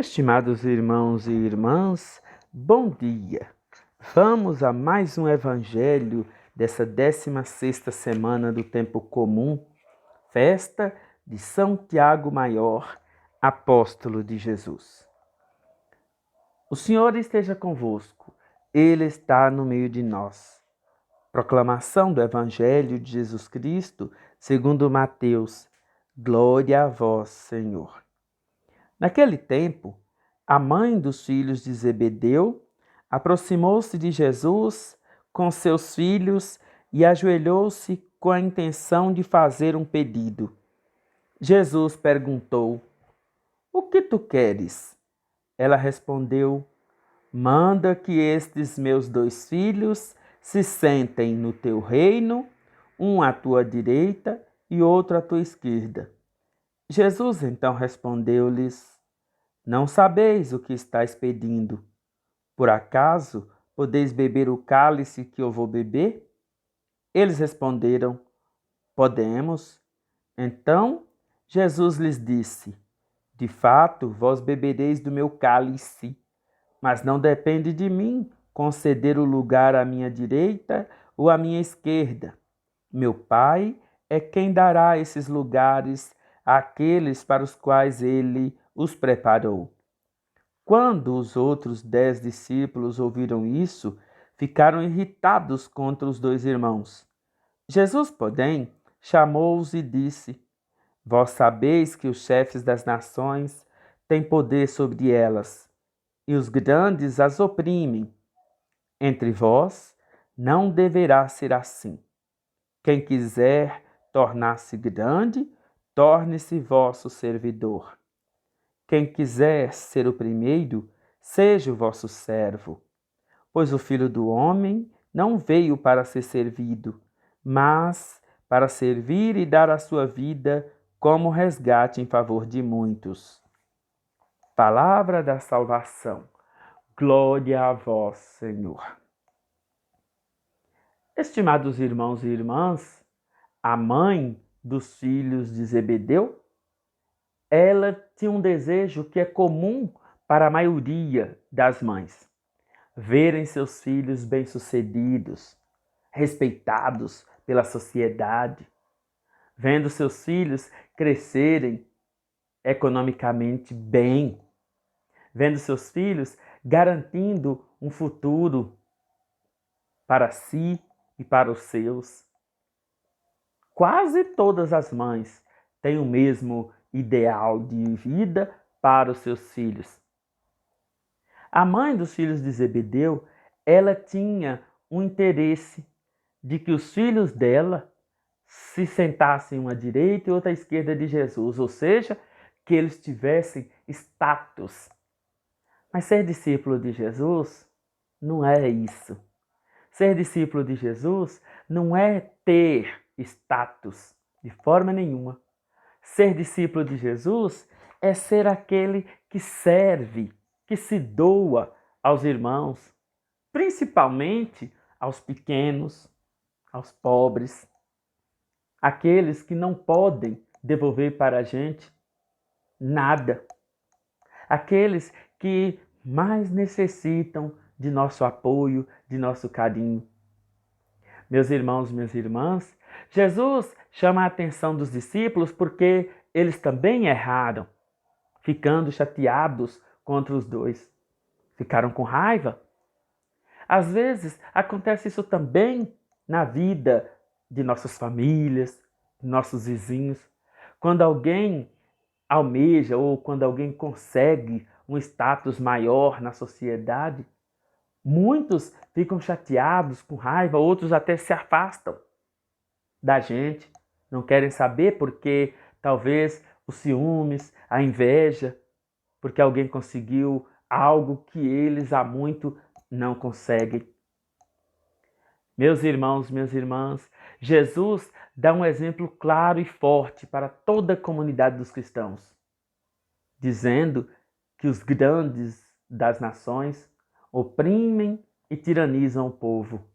Estimados irmãos e irmãs, bom dia! Vamos a mais um evangelho dessa 16ª semana do tempo comum, festa de São Tiago Maior, apóstolo de Jesus. O Senhor esteja convosco, Ele está no meio de nós. Proclamação do Evangelho de Jesus Cristo, segundo Mateus. Glória a vós, Senhor. Naquele tempo, a mãe dos filhos de Zebedeu aproximou-se de Jesus com seus filhos e ajoelhou-se com a intenção de fazer um pedido. Jesus perguntou: "O que tu queres?" Ela respondeu: "Manda que estes meus 2 filhos se sentem no teu reino, um à tua direita e outro à tua esquerda." Jesus então respondeu-lhes: "Não sabeis o que estáis pedindo. Por acaso podeis beber o cálice que eu vou beber?" Eles responderam: "Podemos." Então Jesus lhes disse: "De fato, vós bebereis do meu cálice, mas não depende de mim conceder o lugar à minha direita ou à minha esquerda. Meu Pai é quem dará esses lugares àqueles para os quais ele os preparou." Quando os outros 10 discípulos ouviram isso, ficaram irritados contra os 2 irmãos. Jesus, porém, chamou-os e disse: "Vós sabeis que os chefes das nações têm poder sobre elas, e os grandes as oprimem. Entre vós não deverá ser assim. Quem quiser tornar-se grande, torne-se vosso servidor. Quem quiser ser o primeiro, seja o vosso servo. Pois o Filho do Homem não veio para ser servido, mas para servir e dar a sua vida como resgate em favor de muitos." Palavra da salvação. Glória a vós, Senhor. Estimados irmãos e irmãs, a mãe dos filhos de Zebedeu, ela tinha um desejo que é comum para a maioria das mães: verem seus filhos bem-sucedidos, respeitados pela sociedade, vendo seus filhos crescerem economicamente bem, vendo seus filhos garantindo um futuro para si e para os seus. Quase todas as mães têm o mesmo ideal de vida para os seus filhos. A mãe dos filhos de Zebedeu, ela tinha um interesse de que os filhos dela se sentassem uma à direita e outra à esquerda de Jesus, ou seja, que eles tivessem status. Mas ser discípulo de Jesus não é isso. Ser discípulo de Jesus não é ter status de forma nenhuma. Ser discípulo de Jesus é ser aquele que serve, que se doa aos irmãos, principalmente aos pequenos, aos pobres, aqueles que não podem devolver para a gente nada, aqueles que mais necessitam de nosso apoio, de nosso carinho. Meus irmãos, minhas irmãs, Jesus chama a atenção dos discípulos porque eles também erraram, ficando chateados contra os 2. Ficaram com raiva. Às vezes acontece isso também na vida de nossas famílias, de nossos vizinhos. Quando alguém almeja ou quando alguém consegue um status maior na sociedade, muitos ficam chateados, com raiva, outros até se afastam da gente, não querem saber porque talvez os ciúmes, a inveja, porque alguém conseguiu algo que eles há muito não conseguem. Meus irmãos, minhas irmãs, Jesus dá um exemplo claro e forte para toda a comunidade dos cristãos, dizendo que os grandes das nações oprimem e tiranizam o povo.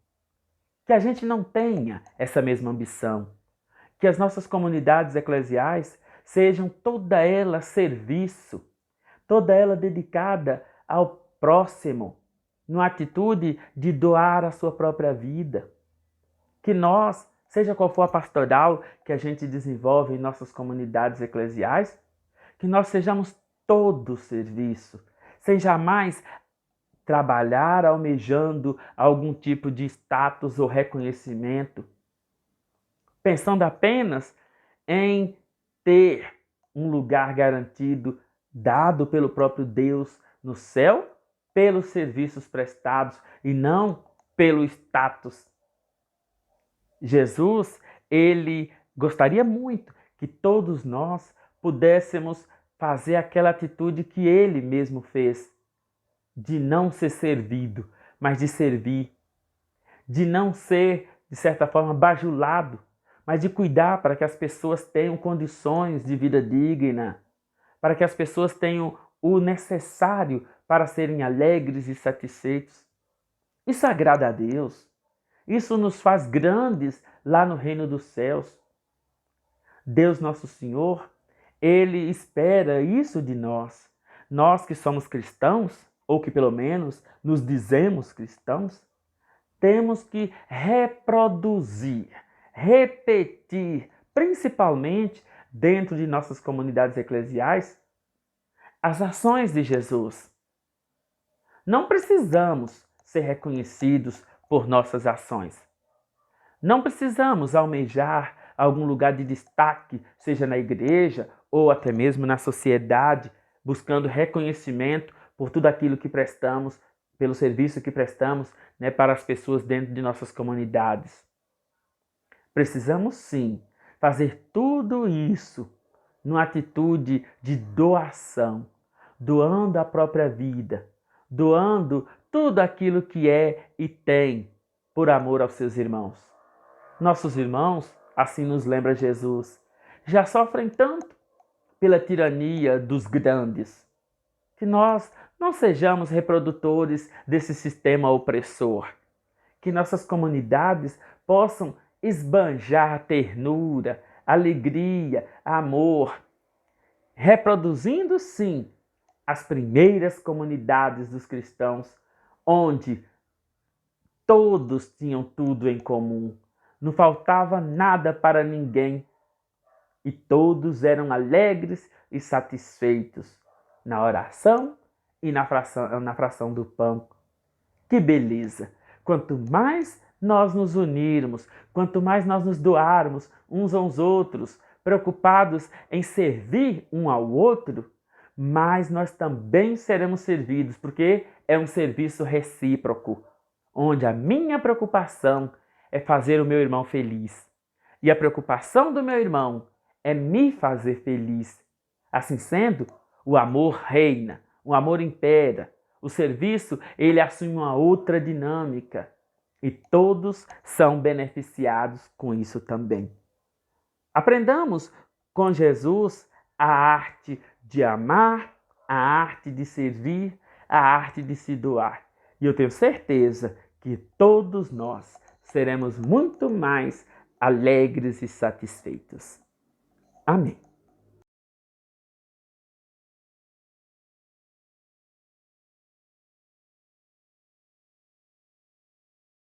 Que a gente não tenha essa mesma ambição. Que as nossas comunidades eclesiais sejam toda ela serviço toda ela dedicada ao próximo, numa atitude de doar a sua própria vida. Que nós, seja qual for a pastoral que a gente desenvolve em nossas comunidades eclesiais, que nós sejamos todo serviço, sem jamais trabalhar almejando algum tipo de status ou reconhecimento, pensando apenas em ter um lugar garantido, dado pelo próprio Deus no céu, pelos serviços prestados e não pelo status. Jesus, ele gostaria muito que todos nós pudéssemos fazer aquela atitude que ele mesmo fez, de não ser servido, mas de servir, de não ser, de certa forma, bajulado, mas de cuidar para que as pessoas tenham condições de vida digna, para que as pessoas tenham o necessário para serem alegres e satisfeitos. Isso agrada a Deus. Isso nos faz grandes lá no reino dos céus. Deus nosso Senhor, Ele espera isso de nós. Nós que somos cristãos, ou que pelo menos nos dizemos cristãos, temos que reproduzir, repetir, principalmente dentro de nossas comunidades eclesiais, as ações de Jesus. Não precisamos ser reconhecidos por nossas ações. Não precisamos almejar algum lugar de destaque, seja na igreja ou até mesmo na sociedade, buscando reconhecimento por tudo aquilo que prestamos, pelo serviço que prestamos, para as pessoas dentro de nossas comunidades. Precisamos sim fazer tudo isso numa atitude de doação, doando a própria vida, doando tudo aquilo que é e tem por amor aos seus irmãos. Nossos irmãos, assim nos lembra Jesus, já sofrem tanto pela tirania dos grandes, que nós não sejamos reprodutores desse sistema opressor, que nossas comunidades possam esbanjar ternura, alegria, amor, reproduzindo sim as primeiras comunidades dos cristãos, onde todos tinham tudo em comum, não faltava nada para ninguém e todos eram alegres e satisfeitos na oração e na fração do pão. Que beleza! Quanto mais nós nos unirmos, quanto mais nós nos doarmos uns aos outros, preocupados em servir um ao outro, mais nós também seremos servidos, porque é um serviço recíproco, onde a minha preocupação é fazer o meu irmão feliz e a preocupação do meu irmão é me fazer feliz. Assim sendo, o amor reina, o amor impera, o serviço ele assume uma outra dinâmica e todos são beneficiados com isso também. Aprendamos com Jesus a arte de amar, a arte de servir, a arte de se doar. E eu tenho certeza que todos nós seremos muito mais alegres e satisfeitos. Amém.